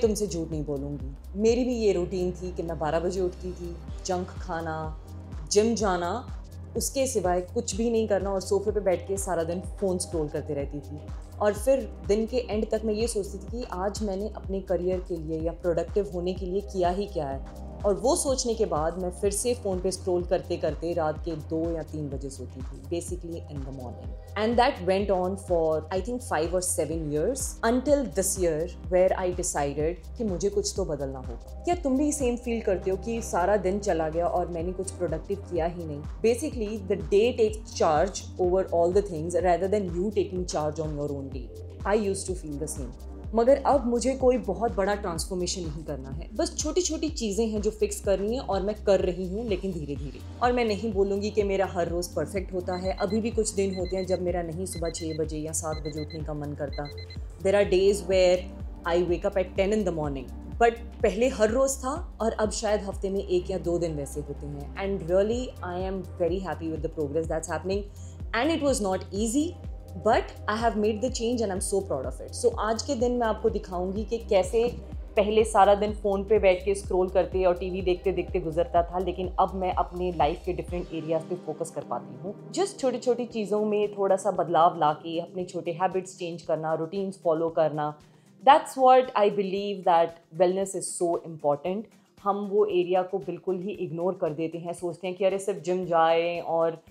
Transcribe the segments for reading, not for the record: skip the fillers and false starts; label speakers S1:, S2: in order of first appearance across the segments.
S1: तुमसे झूठ नहीं बोलूँगी, मेरी भी ये रूटीन थी कि मैं 12 बजे उठती थी, जंक खाना, जिम जाना, उसके सिवाय कुछ भी नहीं करना और सोफे पे बैठ के सारा दिन फ़ोन स्क्रॉल करते रहती थी। और फिर दिन के एंड तक मैं ये सोचती थी कि आज मैंने अपने करियर के लिए या प्रोडक्टिव होने के लिए किया ही क्या है। और वो सोचने के बाद मैं फिर से फ़ोन पे स्क्रॉल करते करते रात के 2 या 3 बजे सोती थी, basically in the morning. And that went on for I think 5 or 7 years until this year where I decided कि मुझे कुछ तो बदलना होगा। क्या तुम भी सेम फील करते हो कि सारा दिन चला गया और मैंने कुछ प्रोडक्टिव किया ही नहीं? Basically the day takes charge over all the things rather than you taking charge on your own day. I used to feel the same. मगर अब मुझे कोई बहुत बड़ा ट्रांसफॉर्मेशन नहीं करना है, बस छोटी छोटी चीज़ें हैं जो फिक्स करनी है और मैं कर रही हूँ, लेकिन धीरे धीरे। और मैं नहीं बोलूँगी कि मेरा हर रोज़ परफेक्ट होता है, अभी भी कुछ दिन होते हैं जब मेरा नहीं सुबह 6 बजे या 7 बजे उठने का मन करता। There are days where I wake up at 10 in the morning, but पहले हर रोज़ था और अब शायद हफ्ते में 1 या 2 दिन वैसे होते हैं। And really I am very happy with the progress that's happening and it was not easy, but I have made the change and I am so proud of it. So आज के दिन मैं आपको दिखाऊंगी कि कैसे पहले सारा दिन फ़ोन पे बैठ के स्क्रॉल करते और टीवी देखते देखते गुजरता था, लेकिन अब मैं अपने लाइफ के डिफरेंट एरियाज पे फोकस कर पाती हूँ। जस्ट छोटी छोटी चीज़ों में थोड़ा सा बदलाव ला के अपने छोटे हैबिट्स चेंज करना, रूटीन्स फॉलो करना, that's what I believe that wellness is so important. हम वो एरिया को बिल्कुल ही इग्नोर कर देते हैं, सोचते हैं कि अरे सिर्फ जिम जाएँ और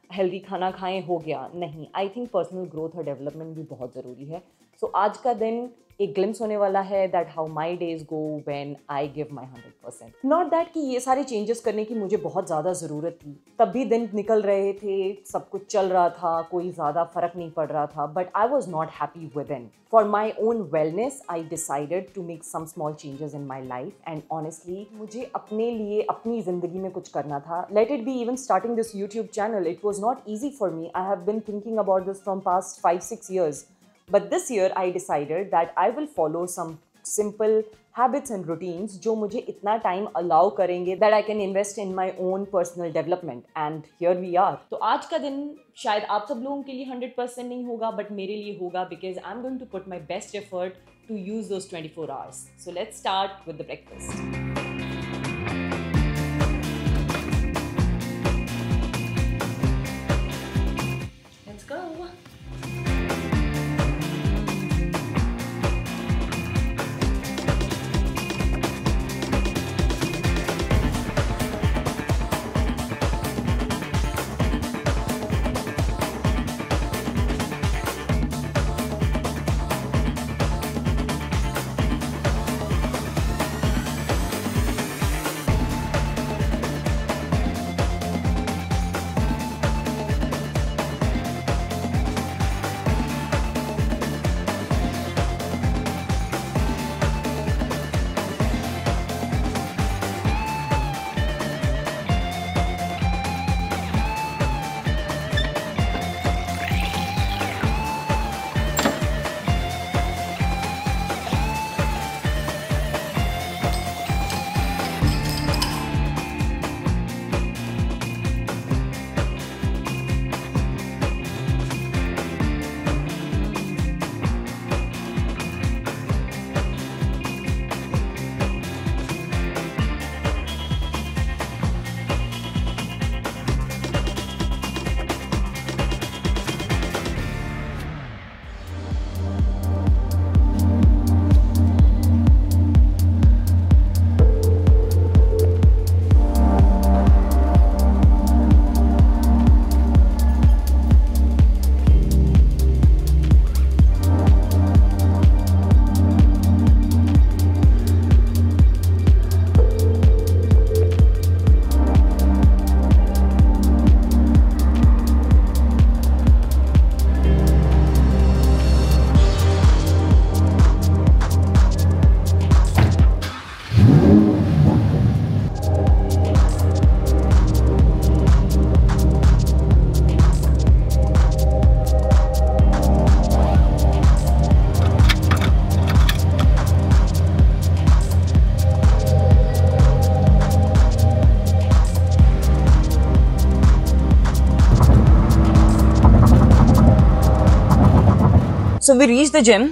S1: हेल्दी खाना खाएं हो गया। नहीं, आई थिंक पर्सनल ग्रोथ और डेवलपमेंट भी बहुत ज़रूरी है। सो आज का दिन एक ग्लिम्स होने वाला है that how my days go when I give my 100%। Not that कि ये सारे चेंजेस करने की मुझे बहुत ज़्यादा ज़रूरत थी, तब भी दिन निकल रहे थे, सब कुछ चल रहा था, कोई ज़्यादा फ़र्क नहीं पड़ रहा था, but I was not happy within. For my own wellness I decided to make some small changes in my life and honestly मुझे अपने लिए अपनी ज़िंदगी में कुछ करना था। Let it be even starting this YouTube channel, it was not easy for me. I have been thinking about this from past 5-6 years. But this year I decided that I will follow some simple habits and routines जो मुझे इतना time allow करेंगे that I can invest in my own personal development. And here we are. तो आज का दिन शायद आप सब लोगों के लिए 100% नहीं होगा, but मेरे लिए होगा because I'm going to put my best effort to use those 24 hours. So let's start with the breakfast. Let's go. So we reached the gym.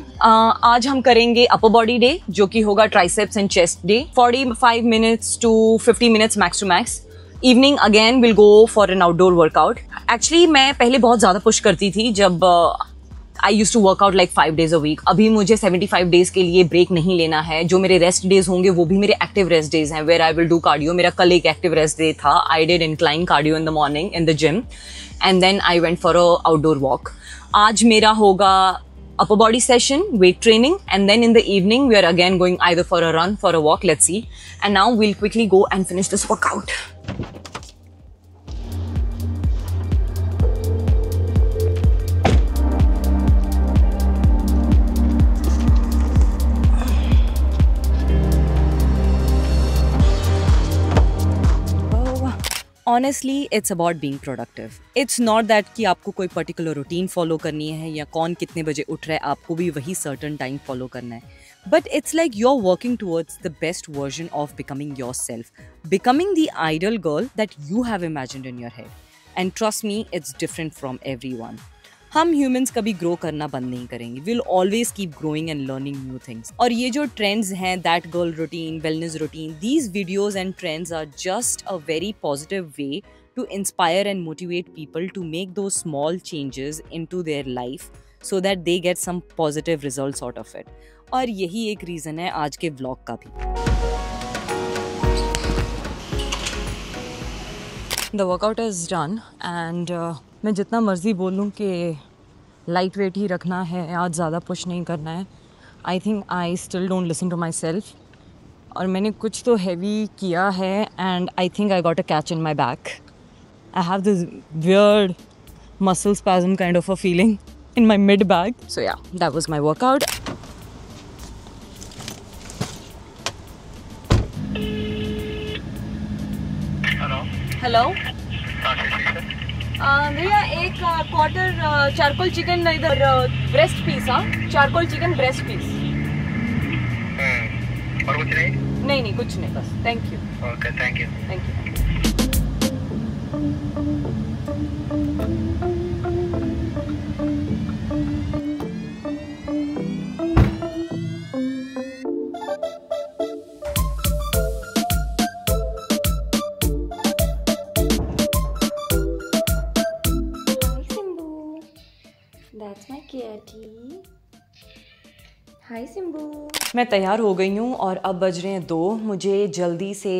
S1: आज हम करेंगे upper body day, जो कि होगा triceps and chest day. 45 minutes to 50 minutes max to max. Evening again we'll go for an outdoor workout. Actually मैं पहले बहुत ज़्यादा push करती थी जब I used to work out like 5 days a week. अभी मुझे 75 days के लिए break नहीं लेना है. जो मेरे rest days होंगे वो भी मेरे active rest days हैं where I will do cardio. मेरा कल एक active rest day था. I did incline cardio in the morning in the gym and then I went for a outdoor walk. आज मेरा होगा upper body session, weight training, and then in the evening we are again going either for a run, for a walk, let's see. And now we'll quickly go and finish this workout. Honestly, it's about being productive. It's not that कि आपको कोई particular routine follow करनी है या कौन कितने बजे उठ रहा है आपको भी वही certain time follow करना है. But it's like you're working towards the best version of becoming yourself. Becoming the ideal girl that you have imagined in your head. And trust me, it's different from everyone. हम humans कभी grow करना बंद नहीं करेंगे. Will always keep growing and learning new things. और ये जो trends हैं, that girl routine, wellness routine, these videos and trends are just a very positive way to inspire and motivate people to make those small changes into their life so that they get some positive results out of it. और यही एक reason है आज के vlog का भी. The workout is done and मैं जितना मर्ज़ी बोलूँ कि लाइट वेट ही रखना है, आज ज़्यादा पुश नहीं करना है. I think I still don't listen to myself. और मैंने कुछ तो हैवी किया है and I think I got a catch in my back. I have this weird muscle spasm kind of a feeling in my mid back. So yeah, that was my workout. Hello भैया, एक quarter charcoal chicken, इधर breast piece. हाँ, charcoal chicken breast piece.
S2: और कुछ नहीं?
S1: नहीं कुछ नहीं, बस. Thank you.
S2: Okay, thank you.
S1: Thank you.
S3: That's my kitty. Hi Simbu.
S1: मैं तैयार हो गई हूँ और अब बज रहे हैं 2. मुझे जल्दी से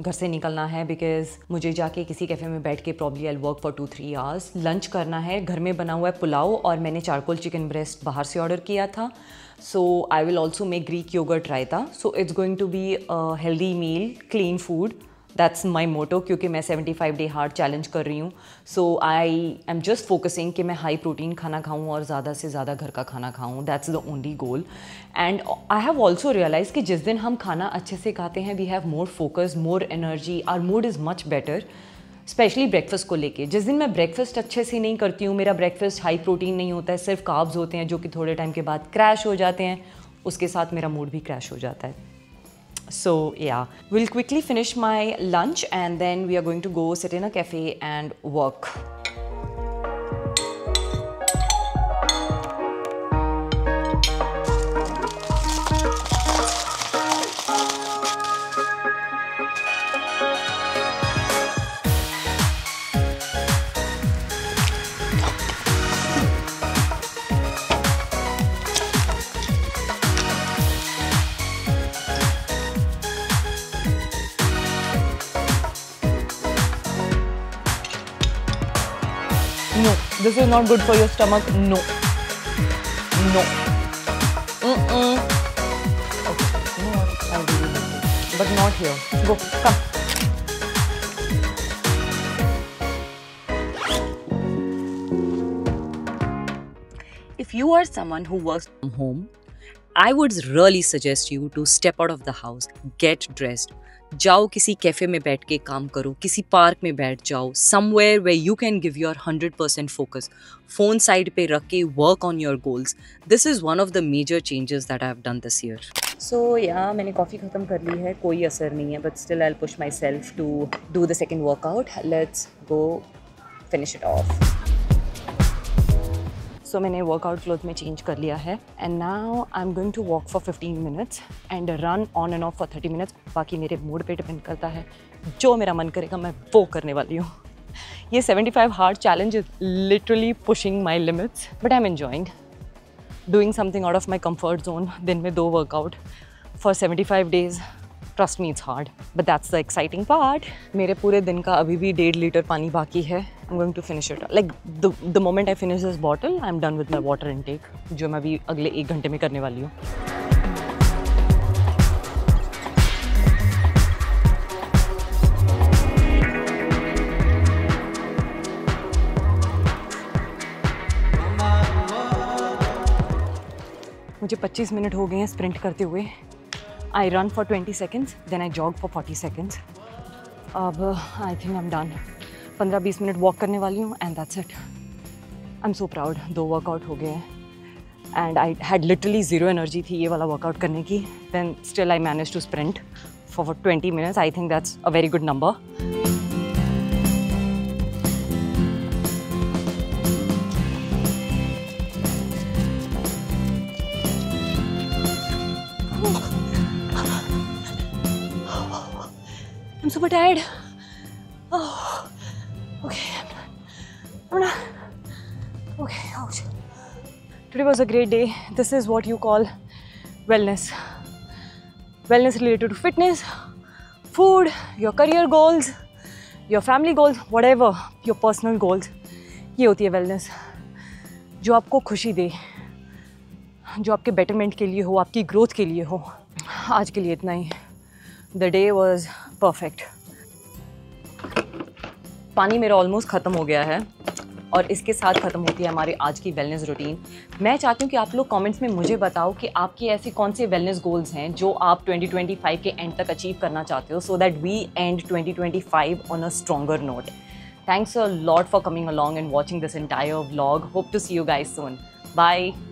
S1: घर से निकलना है बिकॉज़ मुझे जाके किसी कैफ़े में बैठ के probably I work for 2-3 hours. Lunch करना है. घर में बना हुआ है पुलाव और मैंने चारकोल चिकन ब्रेस्ट बाहर से ऑर्डर किया था. So I will also make Greek yogurt raita. So it's going to be a healthy meal, clean food. That's my motto, क्योंकि मैं 75 डे हार्ड चैलेंज कर रही हूँ. So I am just focusing कि मैं हाई प्रोटीन खाना खाऊँ और ज़्यादा से ज़्यादा घर का खाना खाऊँ. That's the only goal. And I have also realize कि जिस दिन हम खाना अच्छे से खाते हैं, we have more focus, more energy, our mood is much better. Specially breakfast को लेके. जिस दिन मैं ब्रेकफास्ट अच्छे से नहीं करती हूँ, मेरा ब्रेकफास्ट हाई प्रोटीन नहीं होता है, सिर्फ कार्ब्स होते हैं जो कि थोड़े टाइम के बाद क्रैश हो जाते हैं, उसके साथ मेरा मूड भी क्रैश हो जाता है. So yeah, we'll quickly finish my lunch and then we are going to go sit in a cafe and work. No, this is not good for your stomach. No. No. Okay, you know what? I'll do it. But not here. Go, come. If you are someone who works from home, I would really suggest you to step out of the house, get dressed. जाओ किसी cafe में बैठ के काम करो, किसी park में बैठ जाओ, somewhere where you can give your 100% focus. Phone side पे रख के work on your goals. This is one of the major changes that I have done this year. So yeah, मैंने कॉफ़ी ख़त्म कर ली है, कोई असर नहीं है, but still I'll push myself to do the second workout. Let's go finish it off. सो मैंने workout cloth में चेंज कर लिया है and now I am going to walk for 15 minutes and run on and off for 30 minutes. बाकी मेरे mood पे depend करता है, जो मेरा मन करेगा मैं वो करने वाली हूँ। ये 75 hard challenge is literally pushing my limits, but I am enjoying doing something out of my comfort zone. दिन में 2 workout for 75 days, trust me it's hard but that's the exciting part. मेरे पूरे दिन का अभी भी 1.5 लीटर पानी बाकी है। I am going to finish it, like the moment I finish this bottle I am done with my water intake, जो मैं अभी अगले 1 घंटे में करने वाली हूँ। मुझे 25 मिनट हो गए हैं स्प्रिंट करते हुए। I run for 20 seconds, then I jog for 40 seconds। अब I think I am done. 15-20 minute walk करने वाली हूँ and that's it. I am so proud, 2 workout हो गए हैं and I had literally zero energy थी ये वाला वर्कआउट करने की। Then still I manage to sprint for 20 minutes। I think that's a very good number. I'm super tired. Oh, okay, I'm done. Okay, ouch. Today was a great day. This is what you call wellness. Wellness related to fitness, food, your career goals, your family goals, whatever, your personal goals. ये होती है wellness. जो आपको खुशी दे, जो आपके betterment के लिए हो, आपकी growth के लिए हो। आज के लिए इतना ही। The day was perfect. पानी मेरा ऑलमोस्ट ख़त्म हो गया है और इसके साथ ख़त्म होती है हमारी आज की वेलनेस रूटीन। मैं चाहती हूँ कि आप लोग कमेंट्स में मुझे बताओ कि आपकी ऐसी कौन से वेलनेस गोल्स हैं जो आप 2025 के एंड तक अचीव करना चाहते हो, so that we end 2025 on a stronger note. Thanks a lot for coming along and watching this entire vlog. Hope to see you guys soon. Bye.